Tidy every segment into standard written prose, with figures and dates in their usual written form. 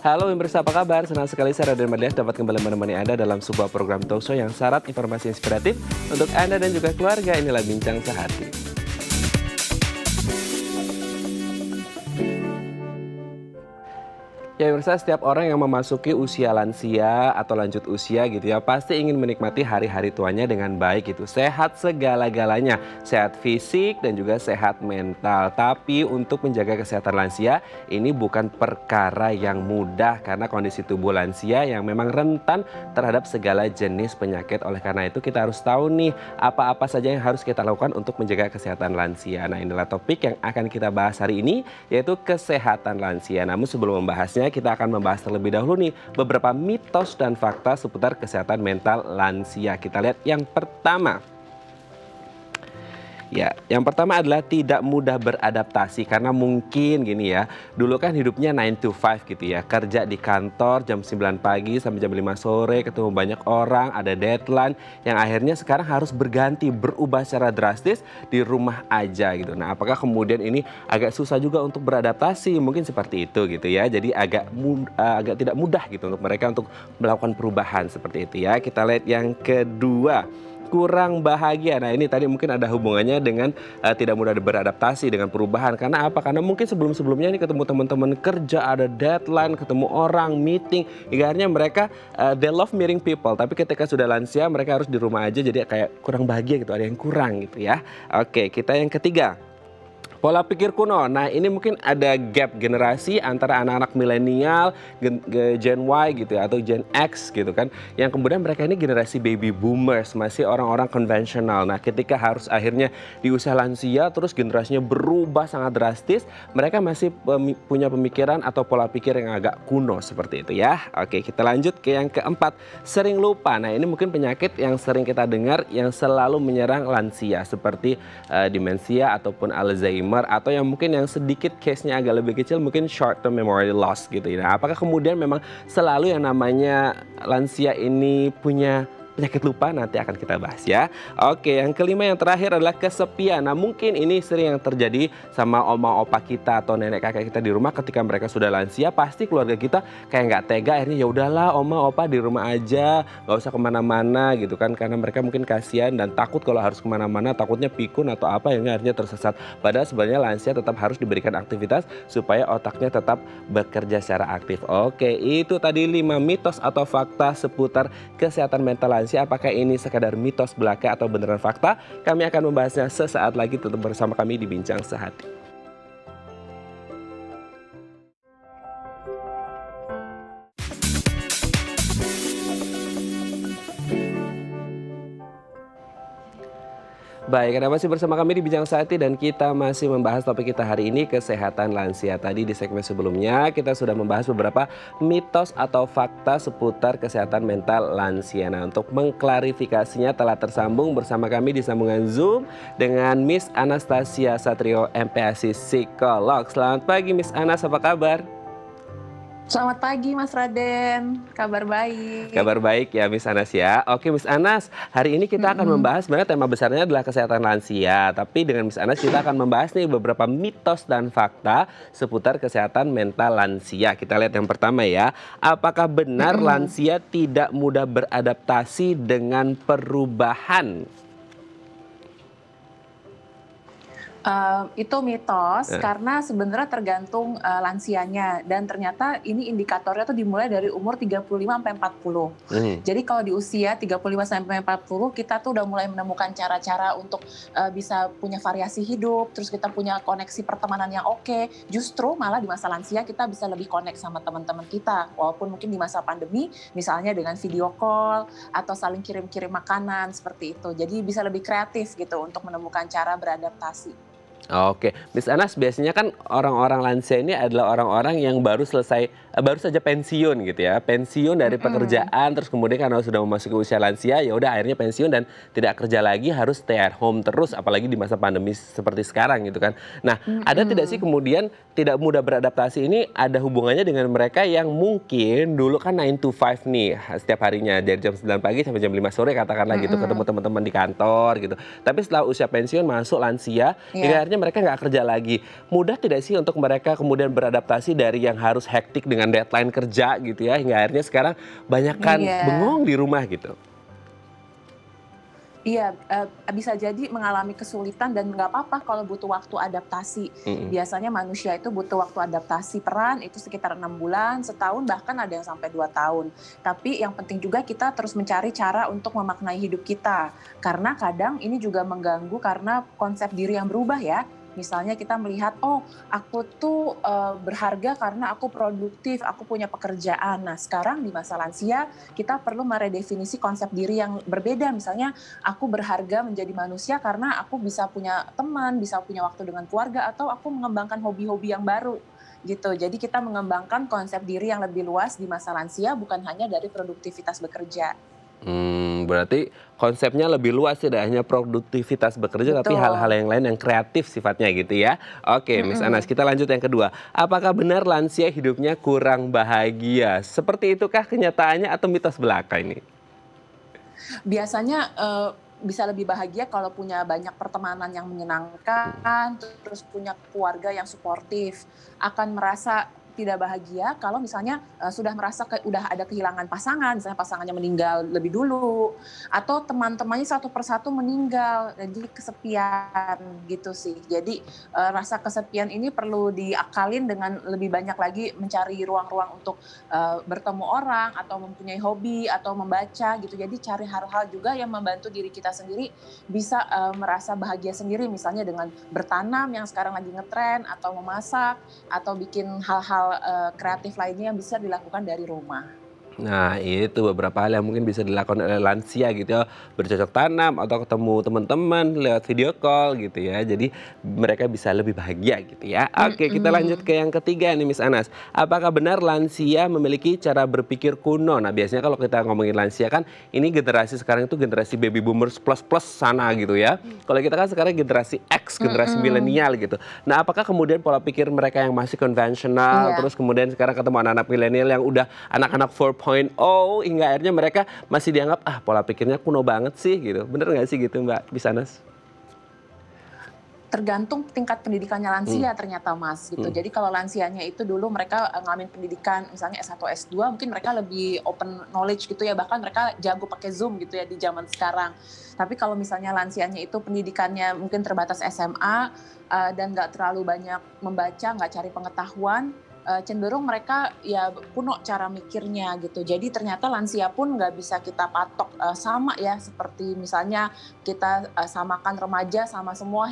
Halo pemirsa, apa kabar? Senang sekali saya Raden Madias dapat kembali menemani Anda dalam sebuah program talk show yang syarat informasi inspiratif untuk Anda dan juga keluarga. Inilah Bincang Sehati. Ya pemirsa, setiap orang yang memasuki usia lansia atau lanjut usia gitu ya, pasti ingin menikmati hari-hari tuanya dengan baik gitu. Sehat segala-galanya, sehat fisik dan juga sehat mental. Tapi untuk menjaga kesehatan lansia, ini bukan perkara yang mudah karena kondisi tubuh lansia yang memang rentan terhadap segala jenis penyakit. Oleh karena itu kita harus tahu nih, apa-apa saja yang harus kita lakukan untuk menjaga kesehatan lansia. Nah, inilah topik yang akan kita bahas hari ini, yaitu kesehatan lansia. Namun sebelum membahasnya, kita akan membahas terlebih dahulu nih beberapa mitos dan fakta seputar kesehatan mental lansia. Kita lihat yang pertama. Ya, yang pertama adalah tidak mudah beradaptasi karena mungkin gini ya, dulu kan hidupnya 9 to 5 gitu ya, kerja di kantor jam 9 pagi sampai jam 5 sore, ketemu banyak orang, ada deadline, yang akhirnya sekarang harus berganti, berubah secara drastis di rumah aja gitu. Nah, apakah kemudian ini agak susah juga untuk beradaptasi? Mungkin seperti itu gitu ya, jadi agak tidak mudah gitu untuk mereka untuk melakukan perubahan seperti itu ya. Kita lihat yang kedua. Kurang bahagia. Nah, ini tadi mungkin ada hubungannya dengan tidak mudah beradaptasi dengan perubahan. Karena apa? Karena mungkin sebelum-sebelumnya ini ketemu teman-teman kerja, ada deadline, ketemu orang, meeting. Hingga akhirnya mereka they love meeting people. Tapi ketika sudah lansia, mereka harus di rumah aja. Jadi kayak kurang bahagia gitu. Ada yang kurang gitu ya. Oke, kita yang ketiga. Pola pikir kuno. Nah, ini mungkin ada gap generasi antara anak-anak milenial, Gen Y gitu ya, atau Gen X gitu kan. Yang kemudian mereka ini generasi baby boomers, masih orang-orang konvensional. Nah, ketika harus akhirnya di usia lansia, terus generasinya berubah sangat drastis, mereka masih punya pemikiran atau pola pikir yang agak kuno seperti itu ya. Oke, kita lanjut ke yang keempat. Sering lupa. Nah, ini mungkin penyakit yang sering kita dengar yang selalu menyerang lansia, seperti demensia ataupun Alzheimer, atau yang mungkin yang sedikit case-nya agak lebih kecil, mungkin short term memory loss gitu ya. Nah, apakah kemudian memang selalu yang namanya lansia ini punya penyakit lupa? Nanti akan kita bahas ya. Oke, yang kelima yang terakhir adalah kesepian. Nah, mungkin ini sering yang terjadi sama oma opa kita atau nenek kakek kita di rumah ketika mereka sudah lansia. Pasti keluarga kita kayak nggak tega, akhirnya ya udahlah oma opa di rumah aja, nggak usah kemana-mana gitu kan, karena mereka mungkin kasihan dan takut kalau harus kemana-mana, takutnya pikun atau apa yang akhirnya tersesat. Padahal sebenarnya lansia tetap harus diberikan aktivitas supaya otaknya tetap bekerja secara aktif. Oke, itu tadi 5 mitos atau fakta seputar kesehatan mental lansia. Apakah ini sekadar mitos belaka atau beneran fakta? Kami akan membahasnya sesaat lagi. Tetap bersama kami di Bincang Sehati. Baik, Anda masih bersama kami di Bincang Sehati dan kita masih membahas topik kita hari ini, kesehatan lansia. Tadi di segmen sebelumnya kita sudah membahas beberapa mitos atau fakta seputar kesehatan mental lansia. Nah, untuk mengklarifikasinya telah tersambung bersama kami di sambungan Zoom dengan Miss Anastasia Satrio, MPASI Psikolog. Selamat pagi Miss Anas, apa kabar? Selamat pagi Mas Raden, kabar baik. Kabar baik ya Miss Anas ya. Oke Miss Anas, hari ini kita akan membahas, sebenarnya tema besarnya adalah kesehatan lansia. Tapi dengan Miss Anas kita akan membahas nih beberapa mitos dan fakta seputar kesehatan mental lansia. Kita lihat yang pertama ya. Apakah benar lansia tidak mudah beradaptasi dengan perubahan? Itu mitos karena sebenarnya tergantung lansianya, dan ternyata ini indikatornya tuh dimulai dari umur 35 sampai 40. Jadi kalau di usia 35 sampai 40 kita tuh udah mulai menemukan cara-cara untuk bisa punya variasi hidup, terus kita punya koneksi pertemanan yang oke. Justru malah di masa lansia kita bisa lebih connect sama teman-teman kita, walaupun mungkin di masa pandemi misalnya dengan video call atau saling kirim-kirim makanan seperti itu. Jadi bisa lebih kreatif gitu untuk menemukan cara beradaptasi. Oke, Miss Anas, biasanya kan orang-orang lansia ini adalah orang-orang yang baru saja pensiun gitu ya, pensiun dari pekerjaan, terus kemudian karena sudah memasuki usia lansia, ya udah akhirnya pensiun dan tidak kerja lagi, harus stay at home terus, apalagi di masa pandemi seperti sekarang gitu kan. Nah, ada tidak sih kemudian tidak mudah beradaptasi ini ada hubungannya dengan mereka yang mungkin dulu kan 9 to 5 nih, setiap harinya dari jam 9 pagi sampai jam 5 sore katakanlah gitu, ketemu teman-teman di kantor gitu. Tapi setelah usia pensiun masuk lansia, hingga akhirnya mereka nggak kerja lagi. Mudah tidak sih untuk mereka kemudian beradaptasi dari yang harus hektik dengan deadline kerja gitu ya, hingga akhirnya sekarang banyakkan Iya. bengong di rumah gitu? Iya, bisa jadi mengalami kesulitan dan nggak apa-apa kalau butuh waktu adaptasi. Mhm. Biasanya manusia itu butuh waktu adaptasi peran itu sekitar 6 bulan, setahun, bahkan ada yang sampai 2 tahun. Tapi yang penting juga kita terus mencari cara untuk memaknai hidup kita. Karena kadang ini juga mengganggu karena konsep diri yang berubah ya. Misalnya kita melihat, oh aku tuh berharga karena aku produktif, aku punya pekerjaan. Nah sekarang di masa lansia kita perlu meredefinisi konsep diri yang berbeda. Misalnya aku berharga menjadi manusia karena aku bisa punya teman, bisa punya waktu dengan keluarga, atau aku mengembangkan hobi-hobi yang baru gitu. Jadi kita mengembangkan konsep diri yang lebih luas di masa lansia, bukan hanya dari produktivitas bekerja. Berarti konsepnya lebih luas, tidak hanya produktivitas bekerja, tapi hal-hal Betul. yang lain yang kreatif sifatnya gitu ya. Oke, Miss Anas, Mm-mm. kita lanjut yang kedua. Apakah benar lansia hidupnya kurang bahagia? Seperti itukah kenyataannya atau mitos belaka ini? Biasanya bisa lebih bahagia kalau punya banyak pertemanan yang menyenangkan, terus punya keluarga yang suportif. Akan merasa tidak bahagia kalau misalnya sudah merasa udah ada kehilangan pasangan, misalnya pasangannya meninggal lebih dulu, atau teman-temannya satu persatu meninggal, jadi kesepian gitu sih. Jadi rasa kesepian ini perlu diakalin dengan lebih banyak lagi mencari ruang-ruang untuk bertemu orang atau mempunyai hobi atau membaca gitu. Jadi cari hal-hal juga yang membantu diri kita sendiri bisa merasa bahagia sendiri, misalnya dengan bertanam yang sekarang lagi ngetren, atau memasak, atau bikin hal-hal kreatif lainnya yang bisa dilakukan dari rumah. Nah, itu beberapa hal yang mungkin bisa dilakukan oleh lansia gitu ya, bercocok tanam atau ketemu teman-teman lewat video call gitu ya. Jadi mereka bisa lebih bahagia gitu ya. Oke, kita lanjut ke Mhm. yang ketiga nih Miss Anas. Apakah benar lansia memiliki cara berpikir kuno? Nah, biasanya kalau kita ngomongin lansia kan ini generasi sekarang itu generasi baby boomers plus plus sana gitu ya. Kalau kita kan sekarang generasi X, generasi Mhm. milenial gitu. Nah, apakah kemudian pola pikir mereka yang masih konvensional, Iya. terus kemudian sekarang ketemu anak-anak milenial yang udah anak-anak 4.0, hingga akhirnya mereka masih dianggap, pola pikirnya kuno banget sih gitu. Bener nggak sih gitu Mbak Bisanas? Tergantung tingkat pendidikannya Hmm, lansia ternyata Mas, gitu. hmm, Jadi kalau lansianya itu dulu mereka ngalamin pendidikan misalnya S1, S2, mungkin mereka lebih open knowledge gitu ya, bahkan mereka jago pakai Zoom gitu ya di zaman sekarang. Tapi kalau misalnya lansianya itu pendidikannya mungkin terbatas SMA, dan nggak terlalu banyak membaca, nggak cari pengetahuan, cenderung mereka ya kuno cara mikirnya gitu. Jadi ternyata lansia pun nggak bisa kita patok, sama ya seperti misalnya kita samakan remaja sama semua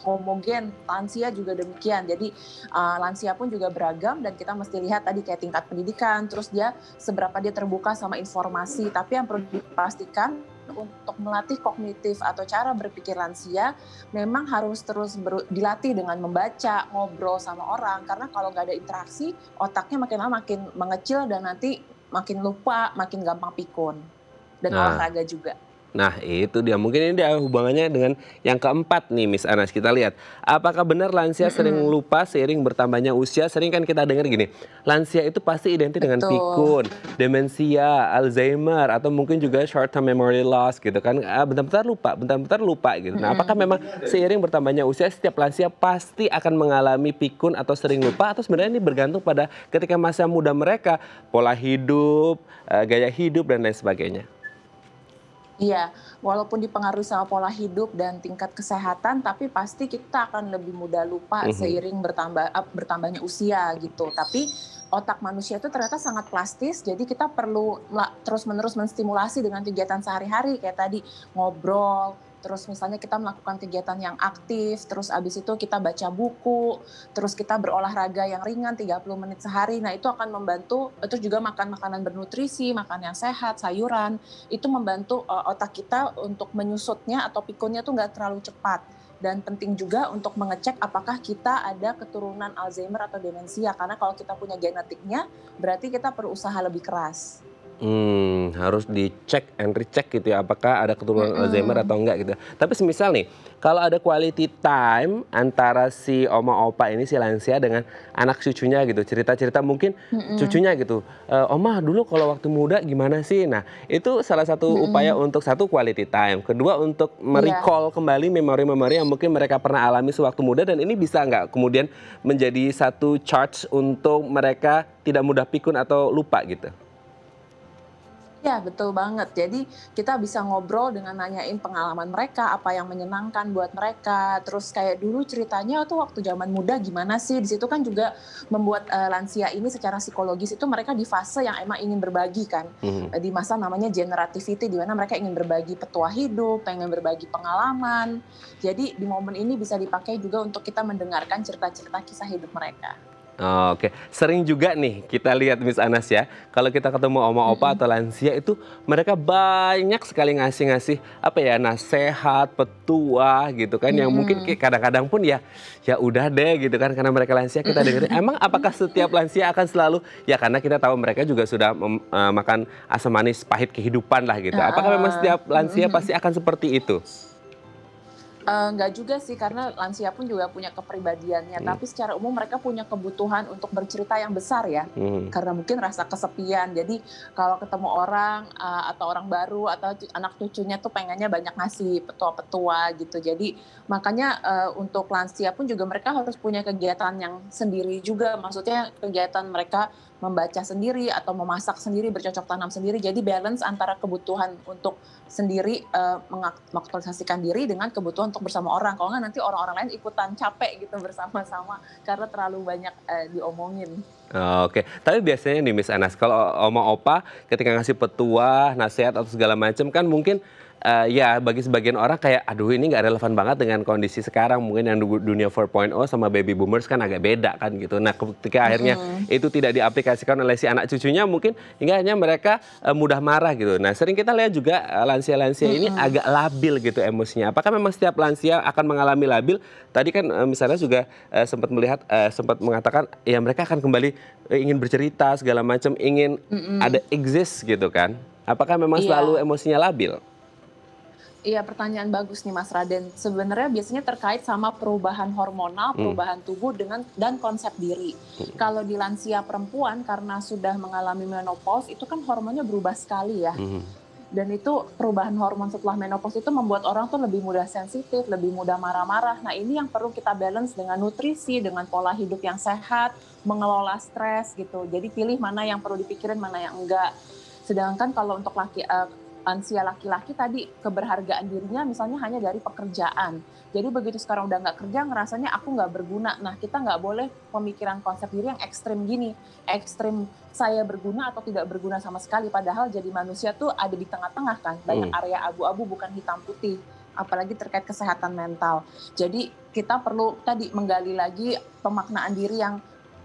homogen, lansia juga demikian. Jadi lansia pun juga beragam dan kita mesti lihat tadi kayak tingkat pendidikan, terus seberapa dia terbuka sama informasi. Tapi yang perlu dipastikan untuk melatih kognitif atau cara berpikir lansia memang harus terus dilatih dengan membaca, ngobrol sama orang, karena kalau nggak ada interaksi otaknya makin lama makin mengecil dan nanti makin lupa, makin gampang pikun dan nah. olahraga juga. Nah, itu dia. Mungkin ini ada hubungannya dengan yang keempat nih, Miss Anas. Kita lihat, apakah benar lansia sering Mm-mm. lupa seiring bertambahnya usia? Sering kan kita dengar gini, lansia itu pasti identik dengan Betul. pikun, demensia, Alzheimer, atau mungkin juga short term memory loss gitu kan. Bentar-bentar lupa gitu. Nah, apakah Mm-mm. memang seiring bertambahnya usia, setiap lansia pasti akan mengalami pikun atau sering lupa? Atau sebenarnya ini bergantung pada ketika masa muda mereka, pola hidup, gaya hidup, dan lain sebagainya? Iya, walaupun dipengaruhi sama pola hidup dan tingkat kesehatan, tapi pasti kita akan lebih mudah lupa Mhm. seiring bertambahnya usia gitu. Tapi otak manusia itu ternyata sangat plastis, jadi kita perlu terus-menerus menstimulasi dengan kegiatan sehari-hari kayak tadi ngobrol, terus misalnya kita melakukan kegiatan yang aktif, terus abis itu kita baca buku, terus kita berolahraga yang ringan 30 menit sehari. Nah, itu akan membantu, terus juga makan makanan bernutrisi, makan yang sehat, sayuran, itu membantu otak kita untuk menyusutnya atau pikunnya tuh nggak terlalu cepat. Dan penting juga untuk mengecek apakah kita ada keturunan Alzheimer atau demensia, karena kalau kita punya genetiknya berarti kita perlu usaha lebih keras. Harus dicek and recheck gitu ya, apakah ada keturunan Alzheimer atau enggak gitu. Tapi semisal nih, kalau ada quality time antara si oma opa ini, si lansia dengan anak cucunya gitu, cerita-cerita mungkin cucunya gitu, "Oma dulu kalau waktu muda gimana sih?" Nah, itu salah satu upaya untuk satu quality time, kedua untuk Iya. merecall kembali memori-memori yang mungkin mereka pernah alami sewaktu muda, dan ini bisa nggak kemudian menjadi satu charge untuk mereka tidak mudah pikun atau lupa gitu? Ya, betul banget. Jadi kita bisa ngobrol dengan nanyain pengalaman mereka, apa yang menyenangkan buat mereka. Terus kayak dulu ceritanya tuh waktu zaman muda gimana sih? Di situ kan juga membuat lansia ini secara psikologis itu mereka di fase yang emang ingin berbagi kan. Mhm. Di masa namanya generativity di mana mereka ingin berbagi petua hidup, pengen berbagi pengalaman. Jadi di momen ini bisa dipakai juga untuk kita mendengarkan cerita-cerita kisah hidup mereka. Oke, sering juga nih kita lihat Miss Anas ya, kalau kita ketemu oma opa atau lansia itu mereka banyak sekali ngasih-ngasih apa ya, nasehat, petua gitu kan, yang mungkin Mhm. kadang-kadang pun ya ya udah deh gitu kan, karena mereka lansia kita dengerin. Emang apakah setiap lansia akan selalu, ya karena kita tahu mereka juga sudah makan asam manis pahit kehidupan lah gitu. Apakah memang Heeh. setiap lansia pasti akan seperti itu? Enggak juga sih, karena lansia pun juga punya kepribadiannya, Hmm. tapi secara umum mereka punya kebutuhan untuk bercerita yang besar ya. Hmm. Karena mungkin rasa kesepian, jadi kalau ketemu orang, atau orang baru atau anak cucunya tuh pengennya banyak ngasih petua-petua gitu. Jadi makanya, untuk lansia pun juga mereka harus punya kegiatan yang sendiri juga, maksudnya kegiatan mereka membaca sendiri atau memasak sendiri, bercocok tanam sendiri, jadi balance antara kebutuhan untuk sendiri, mengaktualisasikan diri dengan kebutuhan untuk bersama orang, kalau nggak nanti orang-orang lain ikutan capek gitu bersama-sama karena terlalu banyak, diomongin. Oke, tapi biasanya nih Miss Anas, kalau oma opa ketika ngasih petua, nasihat atau segala macam kan mungkin ya bagi sebagian orang kayak aduh ini nggak relevan banget dengan kondisi sekarang, mungkin yang dunia 4.0 sama baby boomers kan agak beda kan gitu. Nah, ketika akhirnya Mhm. itu tidak diaplikasikan oleh si anak cucunya, mungkin hingga hanya mereka mudah marah gitu. Nah, sering kita lihat juga lansia-lansia ini Mhm. agak labil gitu emosinya. Apakah memang setiap lansia akan mengalami labil? Tadi kan misalnya juga sempat melihat, sempat mengatakan ya mereka akan kembali ingin bercerita segala macam, ingin ada Mhm. exist gitu kan. Apakah memang selalu Iya. emosinya labil? Iya, pertanyaan bagus nih Mas Raden. Sebenarnya biasanya terkait sama perubahan hormonal, Hmm. perubahan tubuh dengan dan konsep diri. Kalau di lansia perempuan karena sudah mengalami menopause itu kan hormonnya berubah sekali ya. Mhm. Dan itu perubahan hormon setelah menopause itu membuat orang tuh lebih mudah sensitif, lebih mudah marah-marah. Nah, ini yang perlu kita balance dengan nutrisi, dengan pola hidup yang sehat, mengelola stres gitu. Jadi pilih mana yang perlu dipikirin, mana yang enggak. Sedangkan kalau untuk lansia laki-laki tadi keberhargaan dirinya misalnya hanya dari pekerjaan. Jadi begitu sekarang udah nggak kerja ngerasanya aku nggak berguna. Nah, kita nggak boleh pemikiran konsep diri yang ekstrim gini. Ekstrim saya berguna atau tidak berguna sama sekali. Padahal jadi manusia tuh ada di tengah-tengah kan. Banyak Mhm. area abu-abu bukan hitam putih. Apalagi terkait kesehatan mental. Jadi kita perlu tadi menggali lagi pemaknaan diri yang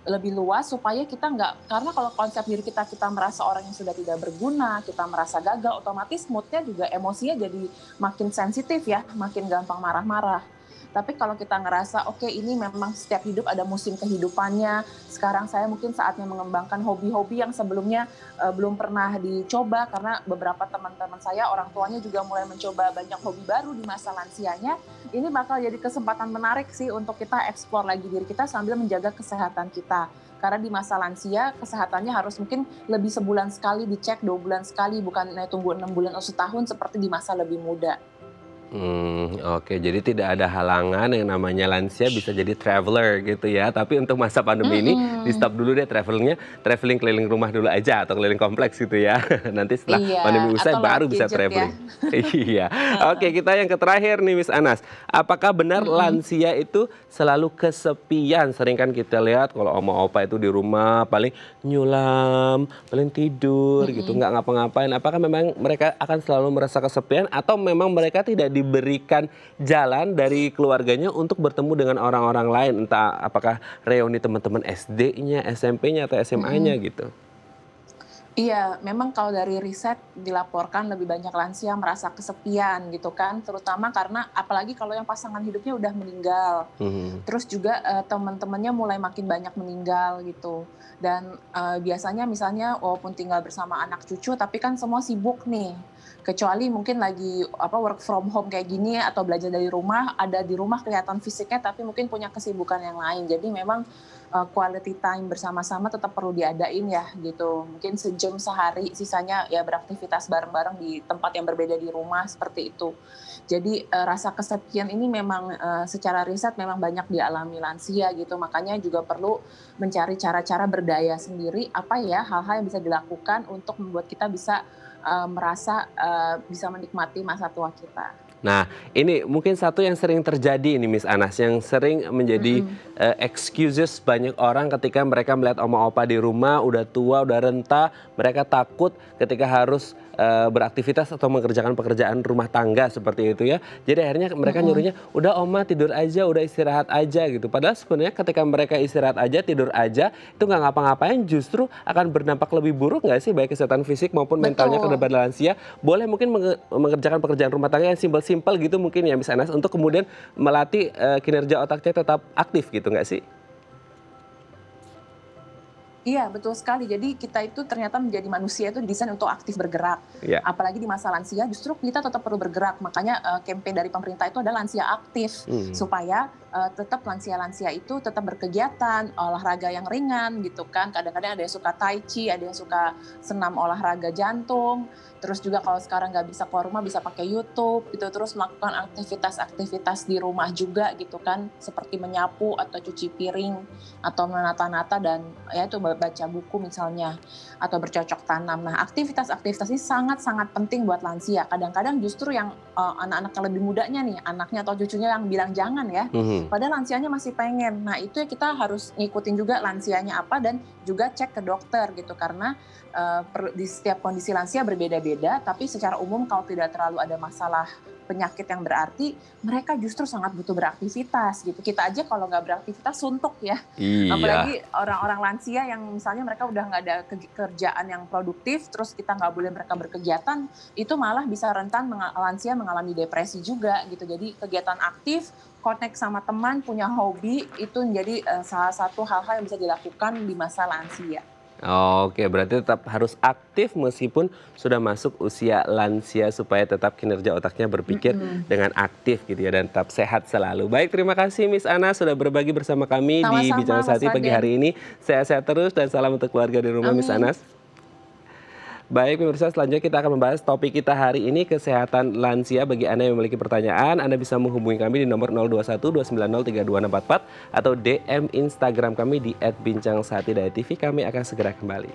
lebih luas supaya kita nggak, karena kalau konsep diri kita merasa orang yang sudah tidak berguna, kita merasa gagal, otomatis moodnya juga emosinya jadi makin sensitif ya, makin gampang marah-marah. Tapi kalau kita ngerasa oke ini memang setiap hidup ada musim kehidupannya, sekarang saya mungkin saatnya mengembangkan hobi-hobi yang sebelumnya belum pernah dicoba, karena beberapa teman-teman saya orang tuanya juga mulai mencoba banyak hobi baru di masa lansianya. Ini bakal jadi kesempatan menarik sih untuk kita eksplor lagi diri kita sambil menjaga kesehatan kita. Karena di masa lansia kesehatannya harus mungkin lebih sebulan sekali dicek, 2 bulan sekali, bukan tunggu 6 bulan atau setahun seperti di masa lebih muda. Oke, jadi tidak ada halangan yang namanya lansia bisa jadi traveler gitu ya. Tapi untuk masa pandemi ini di-stop Mhm. dulu deh travelnya, traveling keliling rumah dulu aja atau keliling kompleks gitu ya. Nanti setelah Iya, pandemi usai atau lewat baru bisa gadget ya. traveling. Iya. Oke, Heeh. kita yang ke terakhir nih Miss Anas. Apakah benar Mhm. lansia itu selalu kesepian? Sering kan kita lihat kalau oma opa itu di rumah paling nyulam, paling tidur gitu, Mhm. nggak ngapa-ngapain. Apakah memang mereka akan selalu merasa kesepian atau memang mereka tidak diberikan jalan dari keluarganya untuk bertemu dengan orang-orang lain, entah apakah reuni teman-teman SD-nya, SMP-nya atau SMA-nya Mhm. gitu? Iya, memang kalau dari riset dilaporkan lebih banyak lansia merasa kesepian gitu kan, terutama karena apalagi kalau yang pasangan hidupnya udah meninggal. Mhm. Terus juga, teman-temannya mulai makin banyak meninggal gitu. Dan, biasanya misalnya walaupun tinggal bersama anak cucu, tapi kan semua sibuk nih. Kecuali mungkin lagi, work from home kayak gini atau belajar dari rumah, ada di rumah kelihatan fisiknya, tapi mungkin punya kesibukan yang lain. Jadi memang, quality time bersama-sama tetap perlu diadain ya gitu. Mungkin sejam sehari, sisanya ya beraktivitas bareng-bareng di tempat yang berbeda di rumah, seperti itu. Jadi, rasa kesepian ini memang, secara riset memang banyak dialami lansia gitu, makanya juga perlu mencari cara-cara berdaya sendiri, apa ya hal-hal yang bisa dilakukan untuk membuat kita bisa, merasa, bisa menikmati masa tua kita. Nah, ini mungkin satu yang sering terjadi ini Miss Anas, yang sering menjadi Mhm. excuses banyak orang ketika mereka melihat oma opa di rumah, udah tua, udah renta, mereka takut ketika harus beraktivitas atau mengerjakan pekerjaan rumah tangga seperti itu ya. Jadi akhirnya mereka Mhm. nyuruhnya, udah oma tidur aja, udah istirahat aja gitu. Padahal sebenarnya ketika mereka istirahat aja, tidur aja, itu nggak ngapa-ngapain justru akan berdampak lebih buruk nggak sih baik kesehatan fisik maupun mentalnya Betul. kepada lansia. Boleh mungkin mengerjakan pekerjaan rumah tangga yang simpel-simpel gitu mungkin ya Miss Anas untuk kemudian melatih kinerja otaknya tetap aktif gitu nggak sih? Iya, betul sekali. Jadi kita itu ternyata menjadi manusia itu didesain untuk aktif bergerak. Iya. Apalagi di masa lansia justru kita tetap perlu bergerak. Makanya campaign dari pemerintah itu adalah lansia aktif Hmm. supaya tetap lansia-lansia itu tetap berkegiatan, olahraga yang ringan gitu kan. Kadang-kadang ada yang suka tai chi, ada yang suka senam olahraga jantung. Terus juga kalau sekarang nggak bisa keluar rumah bisa pakai YouTube gitu. Terus melakukan aktivitas-aktivitas di rumah juga gitu kan. Seperti menyapu atau cuci piring atau menata-nata dan ya itu baca buku misalnya atau bercocok tanam. Nah, aktivitas-aktivitas ini sangat-sangat penting buat lansia. Kadang-kadang justru yang anak-anak yang lebih mudanya nih, anaknya atau cucunya yang bilang jangan ya, Mhm. padahal lansianya masih pengen. Nah, itu ya kita harus ngikutin juga lansianya apa dan juga cek ke dokter gitu karena di setiap kondisi lansia berbeda-beda, tapi secara umum kalau tidak terlalu ada masalah penyakit yang berarti, mereka justru sangat butuh beraktivitas gitu. Kita aja kalau nggak beraktivitas suntuk ya. Iya. Apalagi orang-orang lansia yang misalnya mereka udah nggak ada kerjaan yang produktif, terus kita nggak boleh mereka berkegiatan, itu malah bisa rentan lansia mengalami depresi juga gitu. Jadi kegiatan aktif, connect sama teman, punya hobi, itu menjadi salah satu hal-hal yang bisa dilakukan di masa lansia. Oke, berarti tetap harus aktif meskipun sudah masuk usia lansia supaya tetap kinerja otaknya berpikir Mhm. dengan aktif gitu ya dan tetap sehat selalu. Baik, terima kasih Miss Ana sudah berbagi bersama kami di Sama-sama Bincang Mas Sehati pagi Raden. hari ini. Sehat-sehat terus dan salam untuk keluarga di rumah Miss Amin. Anas. Baik, pemirsa, selanjutnya kita akan membahas topik kita hari ini kesehatan lansia. Bagi Anda yang memiliki pertanyaan, Anda bisa menghubungi kami di nomor 021 290 32644 atau DM Instagram kami di @bincangsehati.tv. Kami akan segera kembali.